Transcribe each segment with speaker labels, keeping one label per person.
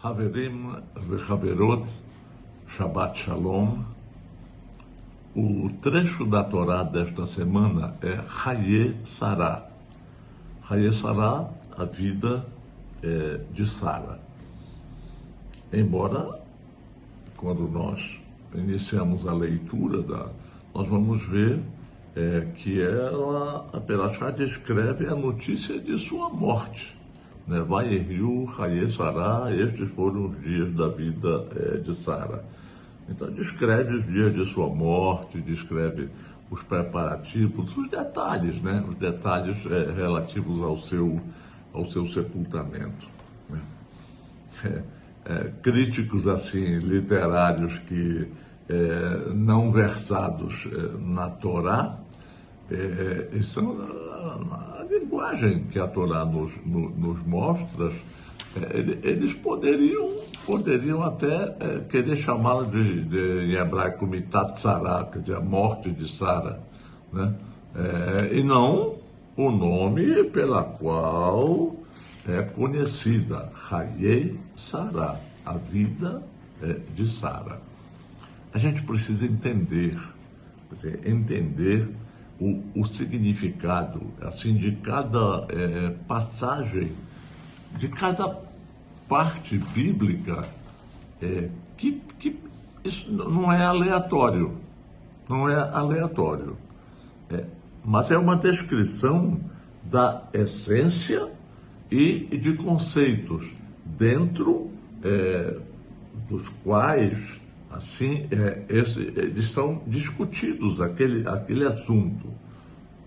Speaker 1: Haverim vechaverot, Shabbat Shalom. O trecho da Torá desta semana é Haye Sará. Haye Sará, a vida de Sara. Embora, quando nós iniciamos a leitura, nós vamos ver que a Perashá descreve a notícia de sua morte. Vayeriu, Haye Sará, estes foram os dias da vida de Sara. Então descreve os dias de sua morte, descreve os preparativos, os detalhes, os detalhes relativos ao seu sepultamento. Críticos assim literários que não versados na Torá, são a linguagem que a Torá nos mostra. Eles poderiam até querer chamá-la em hebraico Mitat Sará, quer dizer, a morte de Sara, e não o nome pela qual é conhecida, Haye Sará, a vida de Sara. A gente precisa entender o significado assim, de cada passagem, de cada parte bíblica, que isso não é aleatório, mas é uma descrição da essência e de conceitos dentro dos quais assim eles são discutidos, aquele assunto,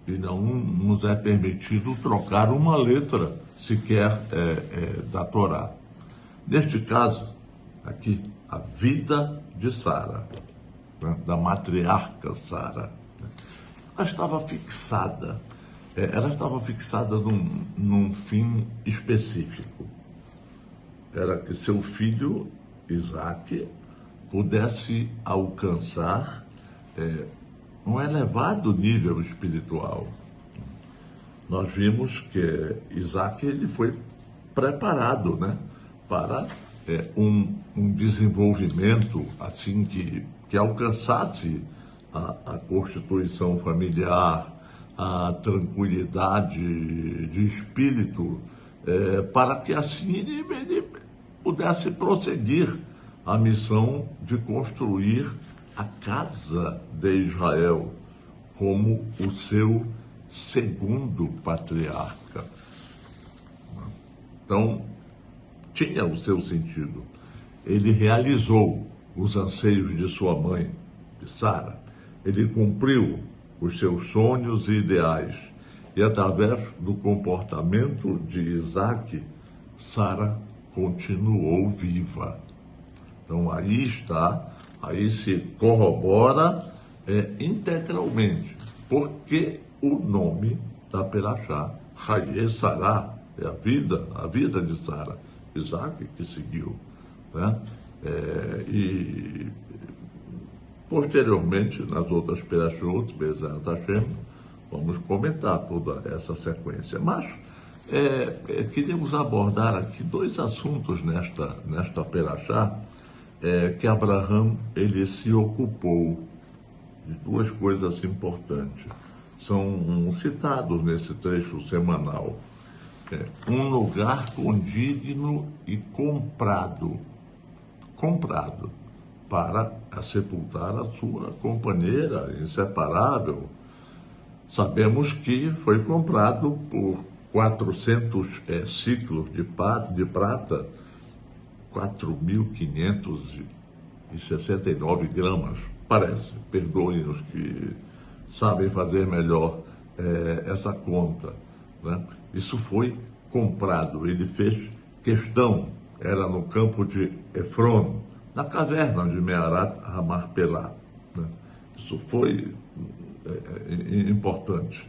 Speaker 1: e não nos é permitido trocar uma letra sequer da Torá. Neste caso, aqui, a vida de Sara, da matriarca Sara, ela estava fixada num fim específico. Era que seu filho, Isaac, pudesse alcançar um elevado nível espiritual. Nós vimos que Isaac ele foi preparado, para um desenvolvimento assim que alcançasse a constituição familiar, a tranquilidade de espírito, para que assim ele pudesse prosseguir a missão de construir a casa de Israel como o seu segundo patriarca. Então, tinha o seu sentido. Ele realizou os anseios de sua mãe, de Sara. Ele cumpriu os seus sonhos e ideais. E através do comportamento de Isaac, Sara continuou viva. Então aí se corrobora integralmente, porque o nome da Perashá, Haye Sará, é a vida de Sara, Isaac que seguiu, e posteriormente nas outras Perashot, Bezerra Hashem, vamos comentar toda essa sequência. Mas queríamos abordar aqui dois assuntos nesta Perashá, que Abraham ele se ocupou de duas coisas importantes. São citados nesse trecho semanal. Um lugar condigno e comprado para sepultar a sua companheira inseparável. Sabemos que foi comprado por 400 ciclos de prata, 4.569 gramas, parece. Perdoem os que sabem fazer melhor essa conta. Isso foi comprado, ele fez questão, era no campo de Efron, na caverna de Mearat Hamarpelá. Isso foi importante.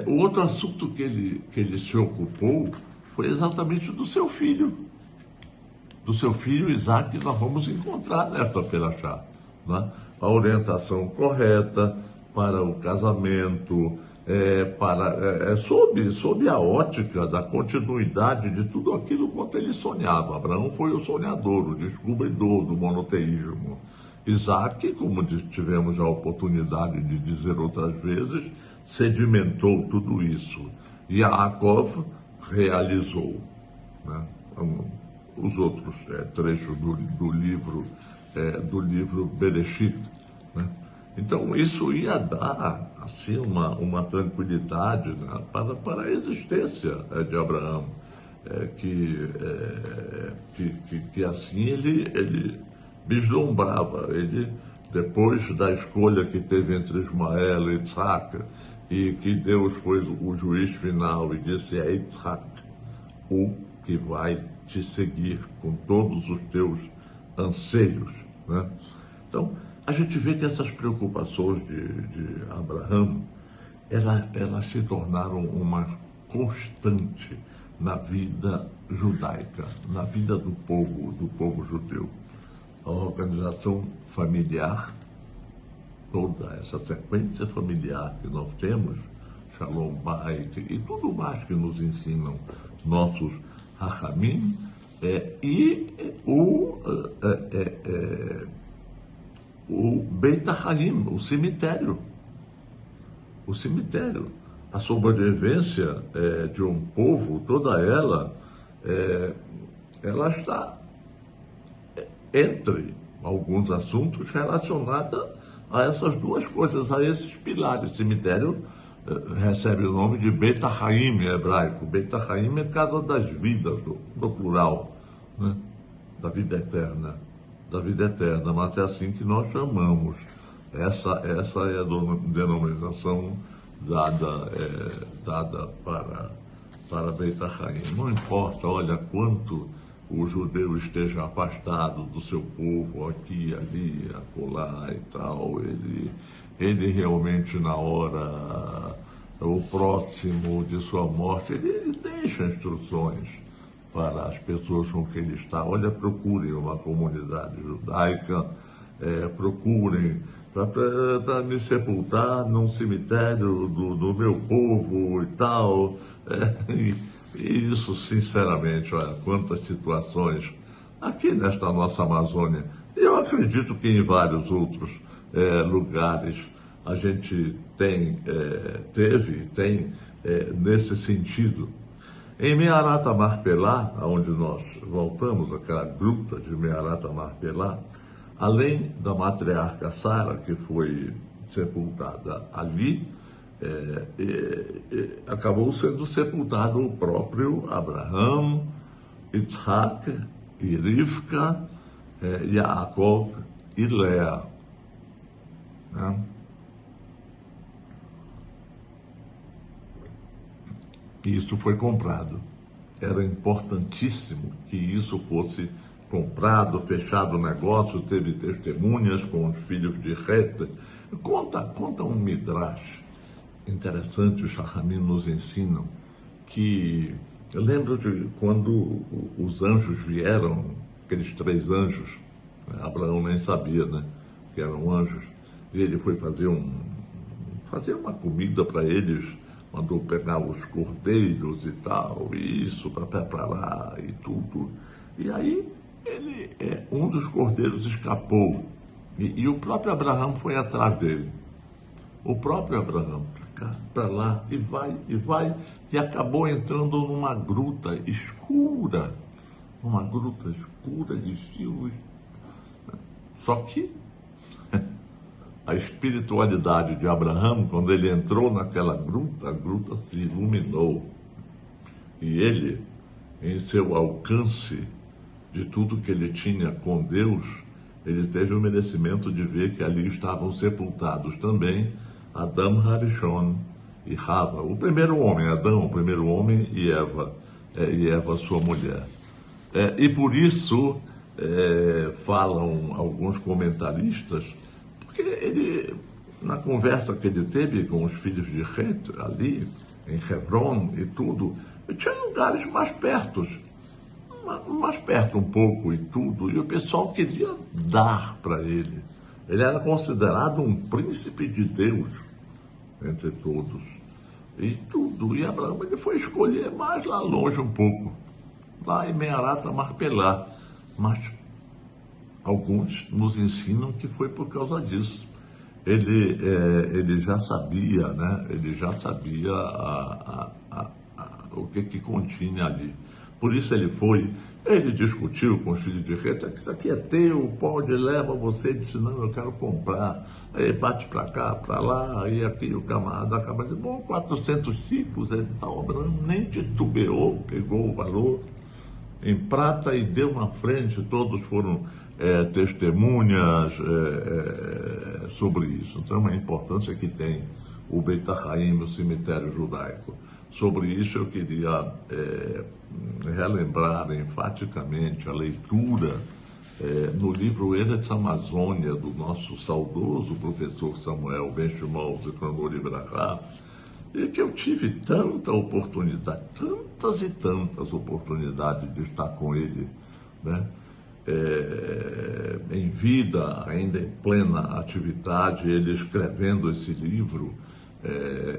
Speaker 1: O outro assunto que ele se ocupou foi exatamente do seu filho. Do seu filho Isaac, nós vamos encontrar nesta Perashá a orientação correta para o casamento, sob a ótica da continuidade de tudo aquilo quanto ele sonhava. Abraão foi o sonhador, o descobridor do monoteísmo. Isaac, como tivemos a oportunidade de dizer outras vezes, sedimentou tudo isso. E Yaakov realizou, né? Os outros trechos do livro Bereshit, né? Então isso ia dar assim uma tranquilidade, né, para a existência de Abraão, que assim ele vislumbrava. Ele, depois da escolha que teve entre Ismael e Isaac, e que Deus foi o juiz final e disse: é Isaac o que vai te seguir com todos os teus anseios, né? Então, a gente vê que essas preocupações de Abraão, elas se tornaram uma constante na vida judaica, na vida do povo judeu. A organização familiar, toda essa sequência familiar que nós temos, Shalom Bait e tudo mais que nos ensinam nossos Hachamim, e o Beit HaChaim, o cemitério, a sobrevivência de um povo, toda ela está entre alguns assuntos relacionados a essas duas coisas, a esses pilares. Cemitério recebe o nome de Beit HaChaim em hebraico. Beit HaChaim é casa das vidas, no plural, né? Da vida eterna, mas é assim que nós chamamos. Essa é a denominação dada para Beit HaChaim. Não importa, olha, quanto o judeu esteja afastado do seu povo, aqui, ali, acolá e tal, ele realmente, na hora, o próximo de sua morte, ele deixa instruções para as pessoas com quem ele está. Olha, procurem uma comunidade judaica, procurem para me sepultar num cemitério do meu povo e tal. E isso, sinceramente, olha, quantas situações aqui nesta nossa Amazônia, e eu acredito que em vários outros lugares, a gente teve e tem nesse sentido. Em Me'arat HaMarpelá, onde nós voltamos, aquela gruta de Me'arat HaMarpelá, além da matriarca Sara, que foi sepultada ali, acabou sendo sepultado o próprio Abraão, Isaac e Rivka, Yaakov e Lea, né? E isso foi comprado. Era importantíssimo que isso fosse comprado, fechado o negócio, teve testemunhas com os filhos de Het. Conta um midrash interessante, os Chachamim nos ensinam, que eu lembro de quando os anjos vieram, aqueles 3 anjos, né? Abraão nem sabia, né, que eram anjos, e ele foi fazer uma comida para eles, mandou pegar os cordeiros e tal, e isso para preparar e tudo. E aí um dos cordeiros escapou, e o próprio Abraão foi atrás dele. O próprio Abraão, para cá, para lá, e vai, e acabou entrando numa gruta escura de fios. Só que a espiritualidade de Abraão, quando ele entrou naquela gruta, a gruta se iluminou. E ele, em seu alcance de tudo que ele tinha com Deus, ele teve o merecimento de ver que ali estavam sepultados também Adam Harishon e Rava, o primeiro homem, Adão, o primeiro homem, e Eva, sua mulher. E por isso, falam alguns comentaristas, porque ele, na conversa que ele teve com os filhos de Het, ali, em Hebron e tudo, tinha lugares mais perto um pouco e tudo, e o pessoal queria dar para ele. Ele era considerado um príncipe de Deus entre todos. e tudo. E Abraão ele foi escolher mais lá longe um pouco, lá em Mearata Marpelá. Mas alguns nos ensinam que foi por causa disso. Ele já sabia, né? Ele já sabia o que continha ali. Por isso ele discutiu com os filhos de Reta, que isso aqui é teu, pode, leva você, disse, não, eu quero comprar. Aí bate para cá, para lá, aí aqui o camarada acaba dizendo, bom, 400 ciclos, ele tá obrando, nem titubeou, pegou o valor em prata e deu na frente, todos foram testemunhas sobre isso. Então, a importância que tem o Beit HaChaim, o cemitério judaico. Sobre isso eu queria relembrar enfaticamente a leitura no livro Eretz Amazônia, do nosso saudoso professor Samuel Ben Shimon Zichrono Libraha, e que eu tive tanta oportunidade, tantas e tantas oportunidades de estar com ele, né? Em vida, ainda em plena atividade, ele escrevendo esse livro,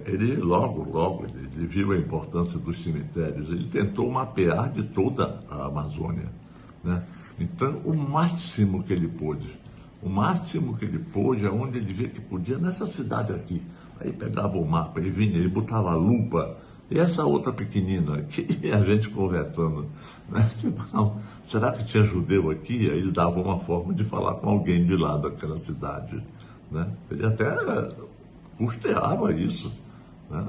Speaker 1: ele logo, ele viu a importância dos cemitérios, ele tentou mapear de toda a Amazônia, né? Então, o máximo que ele pôde, aonde ele via que podia, nessa cidade aqui. Aí pegava o mapa, aí vinha, ele botava a lupa, e essa outra pequenina, que a gente conversando, né? Será que tinha judeu aqui? Aí ele dava uma forma de falar com alguém de lá daquela cidade, né? Ele até custeava isso, né?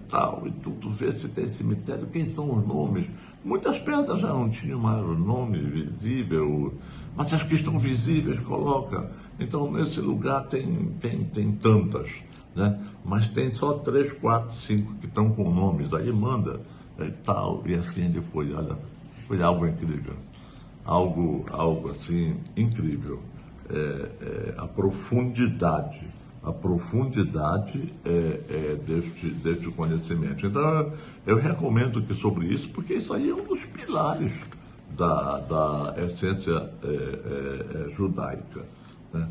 Speaker 1: Tal, e tudo, ver se tem cemitério, quem são os nomes. Muitas pedras já não tinham mais o nome visível, mas as que estão visíveis coloca. Então, nesse lugar tem tantas, né? Mas tem só 3, 4, 5 que estão com nomes, aí manda e tal, e assim ele foi, olha, foi algo incrível, algo assim incrível, a profundidade deste conhecimento. Então, eu recomendo que sobre isso, porque isso aí é um dos pilares da essência judaica, né?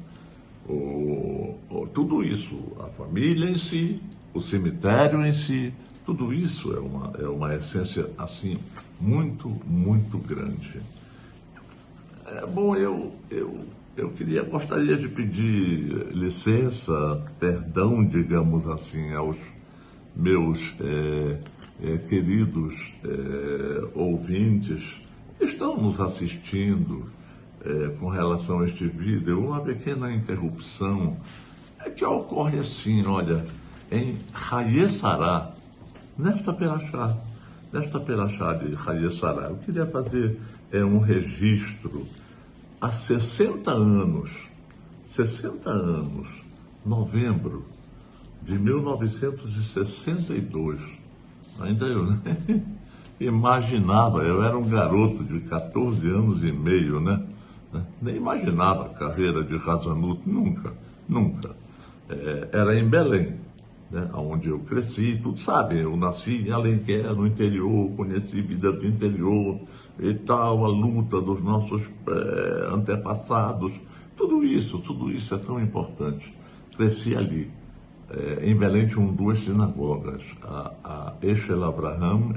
Speaker 1: Tudo isso, a família em si, o cemitério em si, tudo isso é uma essência assim muito, muito grande. Bom, eu gostaria de pedir licença, perdão, digamos assim, aos meus queridos ouvintes que estão nos assistindo com relação a este vídeo. Uma pequena interrupção que ocorre assim, olha, em Hayé Sará, nesta perachá de Hayé Sará, eu queria fazer um registro. Há 60 anos, novembro de 1962, ainda eu imaginava, eu era um garoto de 14 anos e meio, né? Nem imaginava a carreira de Razanut, nunca. Era em Belém, né? Onde eu cresci, tudo sabe, eu nasci em Alenquer, no interior, conheci vida do interior, e tal, a luta dos nossos antepassados, tudo isso é tão importante. Cresci ali. Em Belém tinham 2 sinagogas, a Eshel Abraham,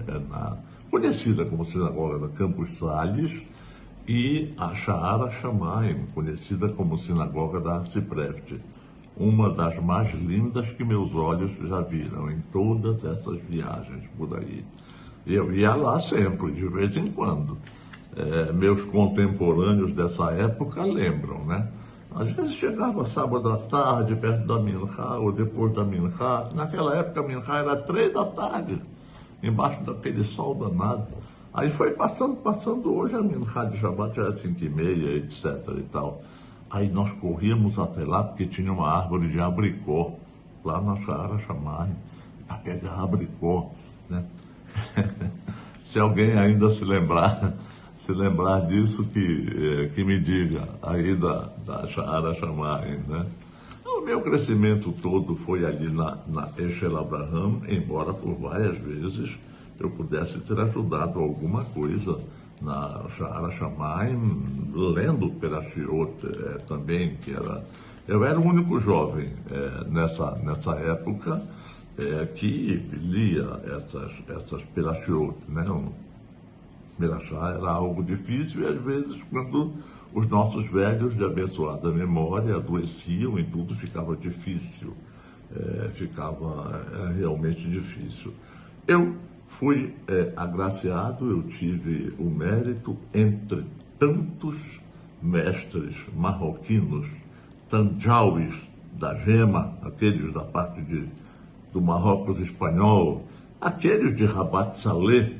Speaker 1: conhecida como sinagoga da Campos Salles, e a Sha'ar HaShamayim, conhecida como sinagoga da Arcipreste, uma das mais lindas que meus olhos já viram em todas essas viagens por aí. Eu ia lá sempre, de vez em quando. Meus contemporâneos dessa época lembram, né? Às vezes chegava sábado à tarde, perto da Minchá, ou depois da Minchá. Naquela época a Minchá era 3 da tarde, embaixo daquele sol danado. Aí foi passando, hoje a Minchá de Shabbat já é 5h30, etc. e tal. Aí nós corríamos até lá, porque tinha uma árvore de abricó, lá na Sha'ar HaShamayim, para pegar abricó, né? Se alguém ainda se lembrar disso, que me diga aí da Sha'ar HaShamayim, né? O meu crescimento todo foi ali na Eshel Abraham, embora por várias vezes eu pudesse ter ajudado alguma coisa na Sha'ar HaShamayim, lendo Perashiot também, eu era o único jovem nessa época que lia essas Perachot, né? Perachá era algo difícil e às vezes quando os nossos velhos de abençoada memória adoeciam e tudo ficava difícil, ficava realmente difícil. Eu fui agraciado, eu tive o mérito, entre tantos mestres marroquinos, tanjauis da Gema, aqueles da parte do Marrocos espanhol, aqueles de Rabat Salé,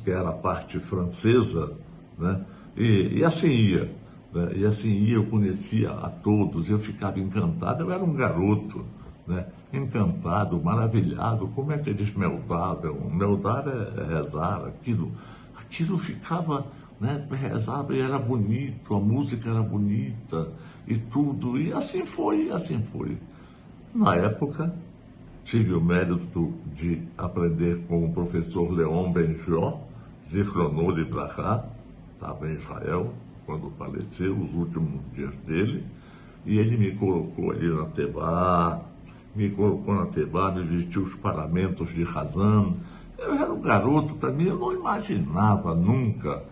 Speaker 1: que era a parte francesa, né? E assim ia, né? E assim ia, eu conhecia a todos, eu ficava encantado, eu era um garoto, né? Encantado, maravilhado, como é que eles meldavam? Meldar é rezar, aquilo ficava, né? Rezava e era bonito, a música era bonita e tudo, e assim foi, assim foi. Na época, tive o mérito de aprender com o professor Leon Benjó, Zichrono Libraha, estava em Israel, quando faleceu, os últimos dias dele, e ele me colocou ali na Tebá, me vestiu os paramentos de Hazan. Eu era um garoto, para mim, eu não imaginava nunca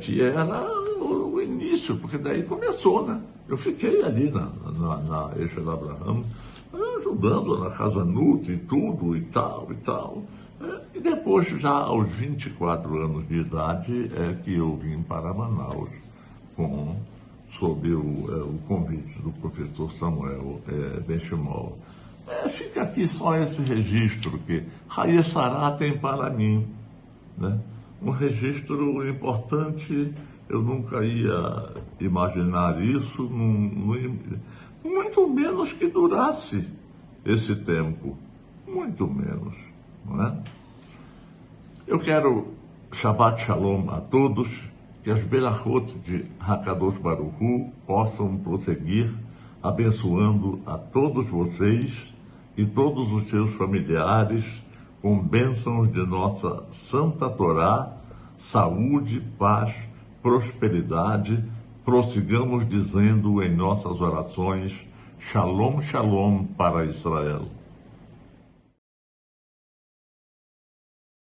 Speaker 1: que era o início, porque daí começou, né? Eu fiquei ali na Eixel Abraham, ajudando na Hazanut e tudo e tal. E depois, já aos 24 anos de idade, que eu vim para Manaus sob o convite do professor Samuel Benchimol. Fica aqui só esse registro que Hayessará tem para mim, né? Um registro importante, eu nunca ia imaginar isso, muito menos que durasse esse tempo, muito menos, não é? Eu quero Shabbat Shalom a todos, que as Berachot de Hakadosh Baruch Hu possam prosseguir abençoando a todos vocês e todos os seus familiares com bênçãos de nossa Santa Torá, saúde, paz, prosperidade. Prossigamos dizendo em nossas orações Shalom, Shalom para Israel.